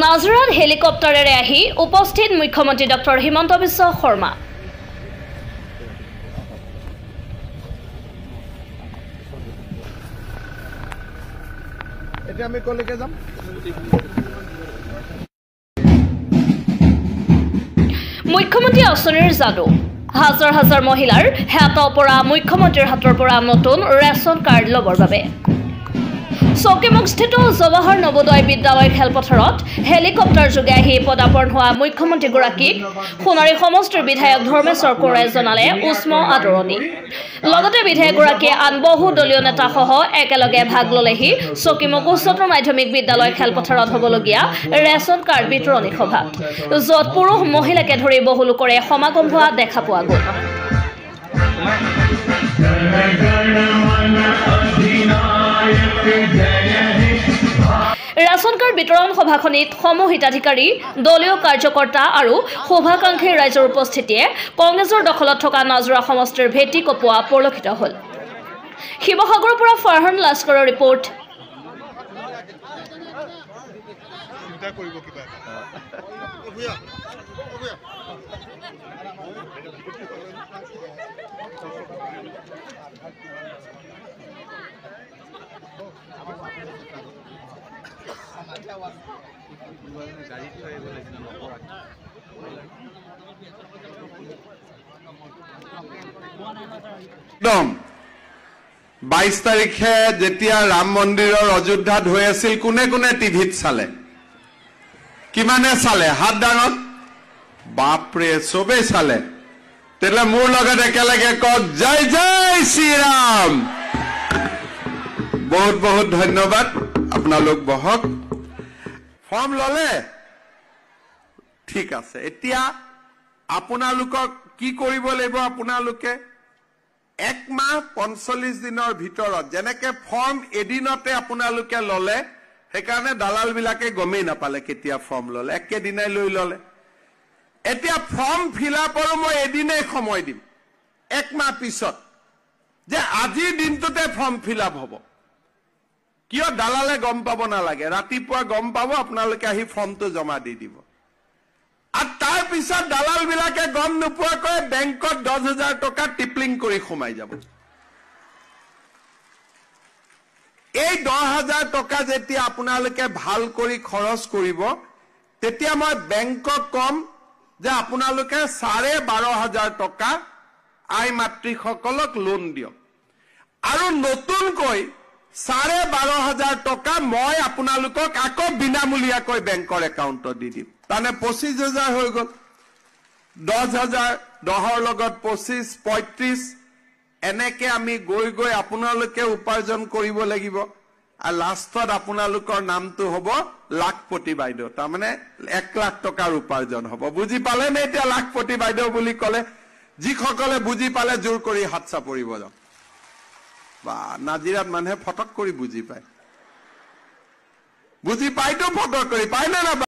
নাজৰাত হেলিকপ্টাৰেৰে আহি উপস্থিত মুখ্যমন্ত্ৰী ডক্টৰ হিমন্ত বিশ্ব শৰ্মা। এতিয়া আমি কলৈকে যাম? মুখ্যমন্ত্ৰী আঁচনিৰ যাদু হাজাৰ হাজাৰ মহিলাৰ হাতৰ পৰা মুখ্যমন্ত্ৰীৰ হাতৰ পৰা নতুন ৰেচন কাৰ্ড ল'বৰ বাবে চকীমুখস্থিত জৱাহৰ নবোদয় বিদ্যালয় খেলপথাৰত হেলিকপ্টাৰ যোগে আহি পদাৰ্পণ হোৱা মুখ্যমন্ত্ৰীগৰাকীক সোণাৰী সমষ্টিৰ বিধায়ক ধৰ্মেশ্বৰ কোঁৱৰে জনালে উষ্ম আদৰণি। লগতে বিধায়কগৰাকীয়ে আন বহু দলীয় নেতাসহ একেলগে ভাগ ললেহি চকীমুখ উচ্চতৰ মাধ্যমিক বিদ্যালয় খেলপথাৰত হ'বলগীয়া ৰেচন কাৰ্ড বিতৰণী সভাত, য'ত পুৰুষ মহিলাকে ধৰি বহু লোকৰে সমাগম হোৱা দেখা পোৱা গ'ল। ৰেচন কাৰ্ড বিতৰণ সভাখনিত সমূহ হিতাধিকাৰী, দলীয় কাৰ্যকৰ্তা আৰু শুভাকাংক্ষী ৰাইজৰ উপস্থিতিয়ে কংগ্ৰেছৰ দখলত থকা নাজৰা সমষ্টিৰ ভেটি কপোৱা পৰিলক্ষিত হ'ল। শিৱসাগৰৰ পৰা ফাৰহান লাস্কৰৰ ৰিপৰ্ট। একদম 22 তাৰিখে যেতিয়া ৰাম মন্দিৰৰ অযোধ্যাত হৈ আছিল, কোনে কোনে টিভিত চালে? কিমানে চালে? হাত ডাঙত। বাপৰে, চবেই চালে। তেতিয়াহ'লে মোৰ লগত একেলগে কওক, জয় জয় শ্ৰীৰাম। বহুত বহুত ধন্যবাদ। আপোনালোক বহক। ফৰ্ম ললে? ঠিক আছে। এতিয়া আপোনালোকক কি কৰিব লাগিব? আপোনালোকে 1 মাহ 45 দিনৰ ভিতৰত, যেনেকে ফৰ্ম এদিনতে আপোনালোকে ললে, সেইকাৰণে দালাল বিলাকে গমেই নাপালে কেতিয়া ফৰ্ম ললে, একেদিনাই লৈ ললে। এতিয়া ফৰ্ম ফিল আপৰো মই এদিনেই সময় দিম, 1 মাহ পিছত, যে আজিৰ দিনটোতে ফৰ্ম ফিল আপ হ'ব। কিয়? দালালে গম পাব নালাগে, ৰাতিপুৱা গম পাব, আপোনালোকে আহি ফৰ্মটো জমা দি দিব। আৰু তাৰ পিছত দালাল বিলাকে গম নোপোৱাকৈ বেংকত 10,000 টকা টিপলিং কৰি সোমাই যাব। এই 10,000 টকা যেতিয়া আপোনালোকে ভাল কৰি খৰচ কৰিব, তেতিয়া মই বেংকক কম যে আপোনালোকে 12,500 টকা আই মাতৃসকলক লোন দিয়ক, আৰু নতুনকৈ 12,500 টকা মই আপোনালোকক আকৌ বিনামূলীয়াকৈ বেংকৰ একাউণ্টত দি দিম। তাৰমানে 25,000 হৈ গ'ল। 10,000, 10ৰ লগত 25, 35, এনেকে আমি গৈ গৈ আপোনালোকে উপাৰ্জন কৰিব লাগিব। আৰু লাষ্টত আপোনালোকৰ নামটো হ'ব লাখপতি বাইদেউ, তাৰমানে 1 লাখ টকাৰ উপাৰ্জন হ'ব। বুজি পালে নে এতিয়া লাখপতি বাইদেউ বুলি ক'লে? যিসকলে বুজি পালে জোৰ কৰি হাত চাপৰিব যাওক। বা নাজিৰাত মানুহে ফটক কৰি বুজি পায়। বুজি পাইতো ফটক কৰি পায় নে নাপায়?